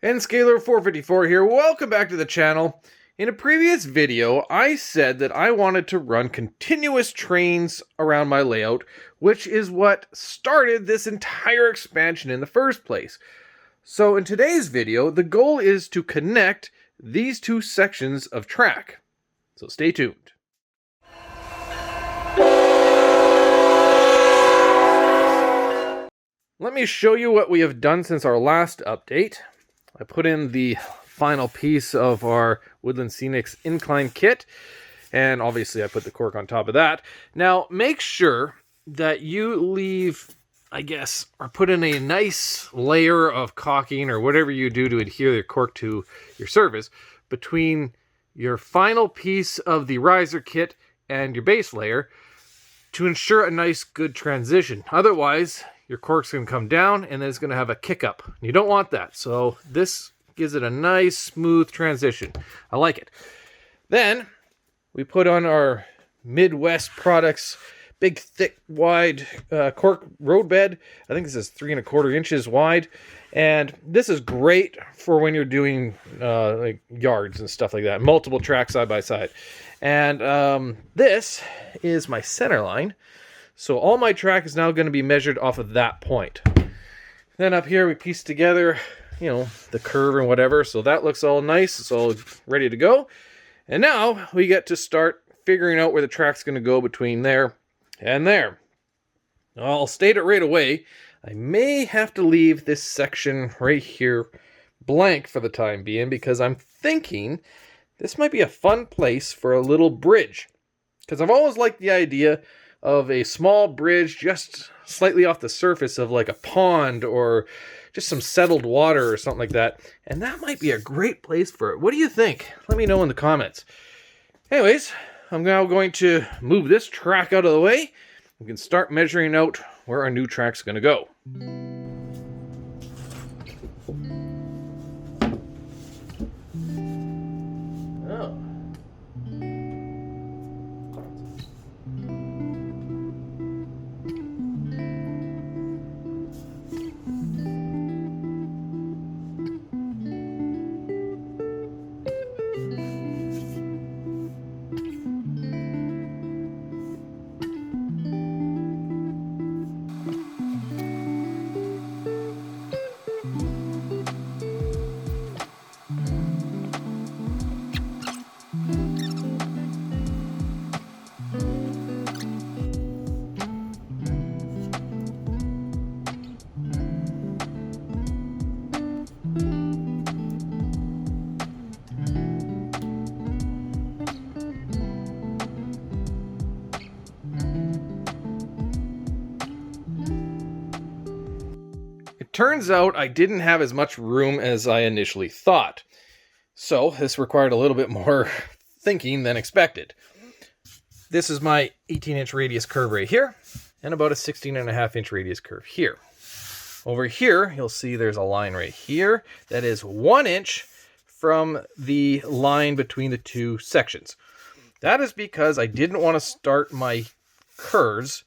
And Scalar454 here, welcome back to the channel. In a previous video, I said that I wanted to run continuous trains around my layout, which is what started this entire expansion in the first place. So in today's video, the goal is to connect these two sections of track. So stay tuned. Let me show you what we have done since our last update. I put in the final piece of our Woodland Scenics incline kit, and obviously I put the cork on top of that. Now make sure that you leave, or put in a nice layer of caulking or whatever you do to adhere the cork to your surface between your final piece of the riser kit and your base layer to ensure a nice good transition. Otherwise, your cork's going to come down and then it's going to have a kick up. You don't want that. So this gives it a nice smooth transition. I like it. Then we put on our Midwest Products big, thick, wide cork road bed. I think this is 3¼ inches wide. And this is great for when you're doing like yards and stuff like that. Multiple tracks side by side. And this is my center line. So all my track is now going to be measured off of that point. Then up here we piece together, the curve and whatever. So that looks all nice. It's all ready to go. And now we get to start figuring out where the track's going to go between there and there. I'll state it right away. I may have to leave this section right here blank for the time being because I'm thinking this might be a fun place for a little bridge. Because I've always liked the idea of a small bridge just slightly off the surface of like a pond or just some settled water or something like that. And that might be a great place for it. What do you think? Let me know in the comments. Anyways, I'm now going to move this track out of the way. We can start measuring out where our new track's going to go. Turns out I didn't have as much room as I initially thought. So this required a little bit more thinking than expected. This is my 18-inch radius curve right here, and about a 16.5-inch radius curve here. Over here, you'll see there's a line right here that is 1 inch from the line between the two sections. That is because I didn't want to start my curves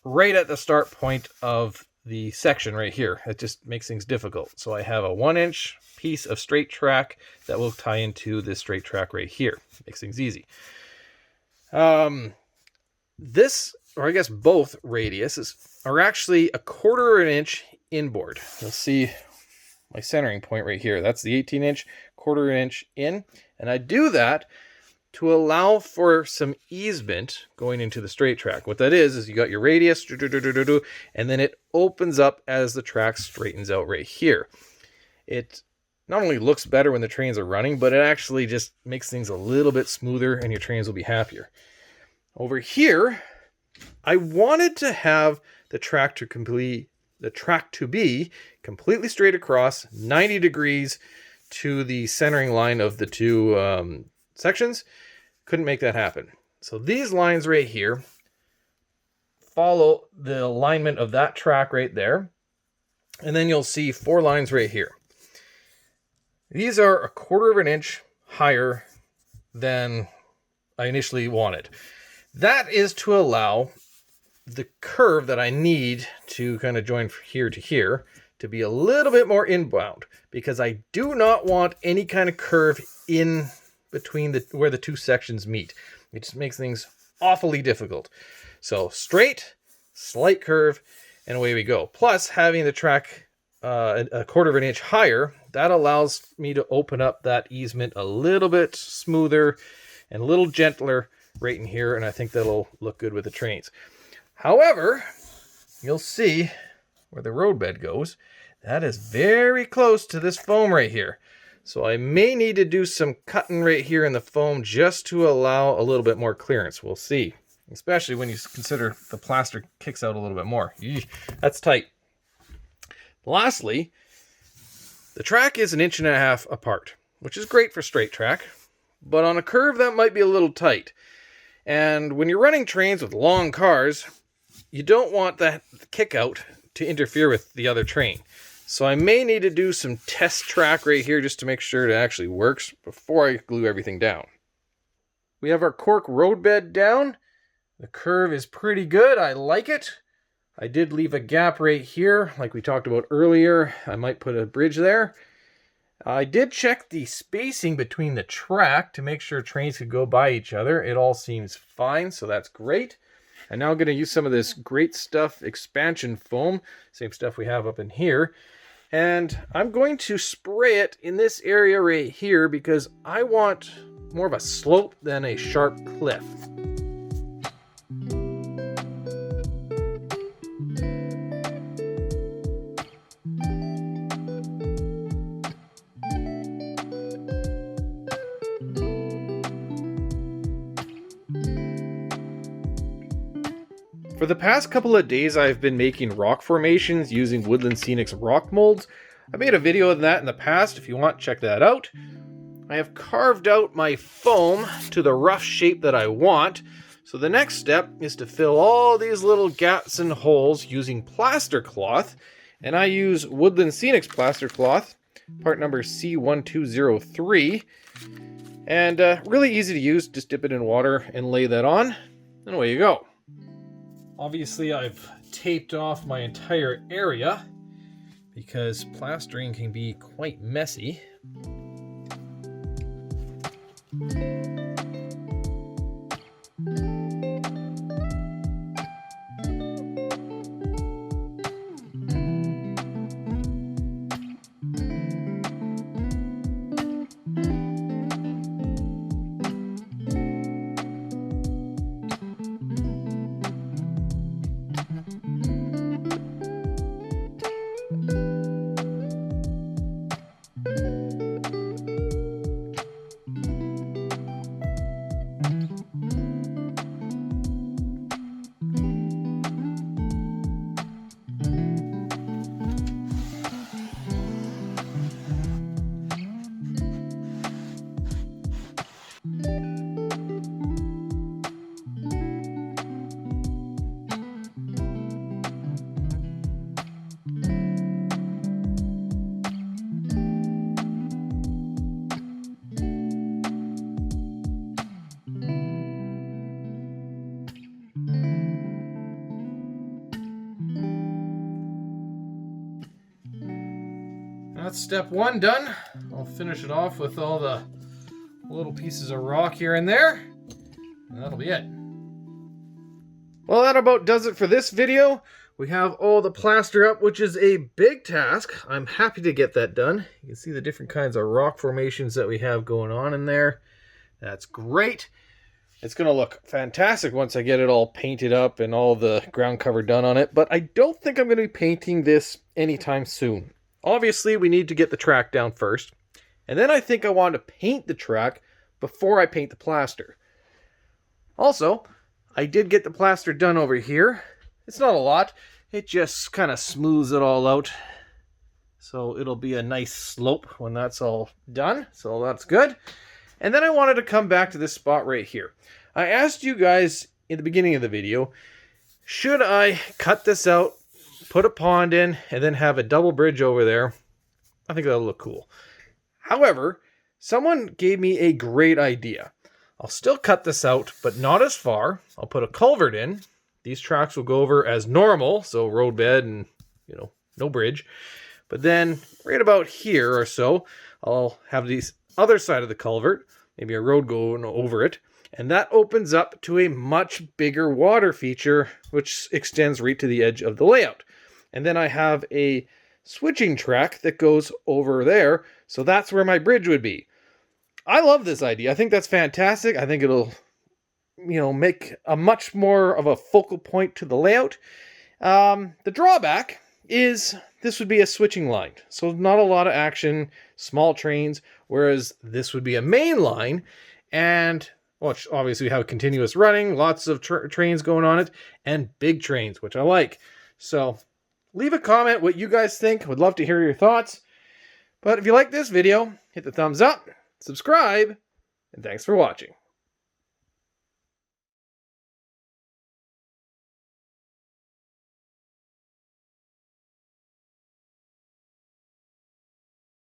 right at the start point of the section right here. It just makes things difficult. So I have a 1 inch piece of straight track that will tie into this straight track right here. Makes things easy. This, or I guess both radiuses, are actually 1/4 inch inboard. You'll see my centering point right here. That's the 18-inch, 1/4 inch in. And I do that to allow for some easement going into the straight track. What that is you got your radius, and then it opens up as the track straightens out right here. It not only looks better when the trains are running, but it actually just makes things a little bit smoother and your trains will be happier. Over here, I wanted to have the track to be completely straight across, 90 degrees to the centering line of the two sections. Couldn't make that happen. So these lines right here follow the alignment of that track right there. And then you'll see 4 lines right here. These are 1/4 inch higher than I initially wanted. That is to allow the curve that I need to kind of join from here to here to be a little bit more inbound because I do not want any kind of curve in between where the two sections meet. It just makes things awfully difficult. So straight, slight curve, and away we go. Plus, having the track a quarter of an inch higher, that allows me to open up that easement a little bit smoother and a little gentler right in here, and I think that'll look good with the trains. However, you'll see where the roadbed goes, that is very close to this foam right here. So I may need to do some cutting right here in the foam just to allow a little bit more clearance. We'll see. Especially when you consider the plaster kicks out a little bit more. Eesh, that's tight. Lastly, the track is 1.5 inches apart, which is great for straight track, but on a curve that might be a little tight. And when you're running trains with long cars, you don't want that kick out to interfere with the other train. So I may need to do some test track right here just to make sure it actually works before I glue everything down. We have our cork roadbed down. The curve is pretty good. I like it. I did leave a gap right here like we talked about earlier. I might put a bridge there. I did check the spacing between the track to make sure trains could go by each other. It all seems fine, so that's great. I'm now going to use some of this Great Stuff expansion foam, same stuff we have up in here. And I'm going to spray it in this area right here because I want more of a slope than a sharp cliff. For the past couple of days, I've been making rock formations using Woodland Scenics rock molds. I made a video of that in the past. If you want, check that out. I have carved out my foam to the rough shape that I want. So the next step is to fill all these little gaps and holes using plaster cloth. And I use Woodland Scenics plaster cloth, part number C1203. And really easy to use. Just dip it in water and lay that on. And away you go. Obviously, I've taped off my entire area because plastering can be quite messy. That's step one done. I'll finish it off with all the little pieces of rock here and there, and that'll be it. Well, that about does it for this video. We have all the plaster up, which is a big task. I'm happy to get that done. You can see the different kinds of rock formations that we have going on in there. That's great. It's going to look fantastic once I get it all painted up and all the ground cover done on it, but I don't think I'm going to be painting this anytime soon. Obviously, we need to get the track down first, and then I think I want to paint the track before I paint the plaster. Also, I did get the plaster done over here. It's not a lot. It just kind of smooths it all out. So it'll be a nice slope when that's all done. So that's good. And then I wanted to come back to this spot right here. I asked you guys in the beginning of the video, should I cut this out, put a pond in, and then have a double bridge over there? I think that'll look cool. However, someone gave me a great idea. I'll still cut this out, but not as far. I'll put a culvert in. These tracks will go over as normal, so roadbed and, no bridge. But then right about here or so, I'll have the other side of the culvert, maybe a road going over it, and that opens up to a much bigger water feature, which extends right to the edge of the layout. And then I have a switching track that goes over there, so that's where my bridge would be. I love this idea. I think that's fantastic. I think it'll, make a much more of a focal point to the layout. The drawback is this would be a switching line, so not a lot of action, small trains, whereas this would be a main line, and which obviously we have continuous running, lots of trains going on it, and big trains, which I like. So leave a comment what you guys think. Would love to hear your thoughts. But if you like this video, hit the thumbs up, subscribe, and thanks for watching.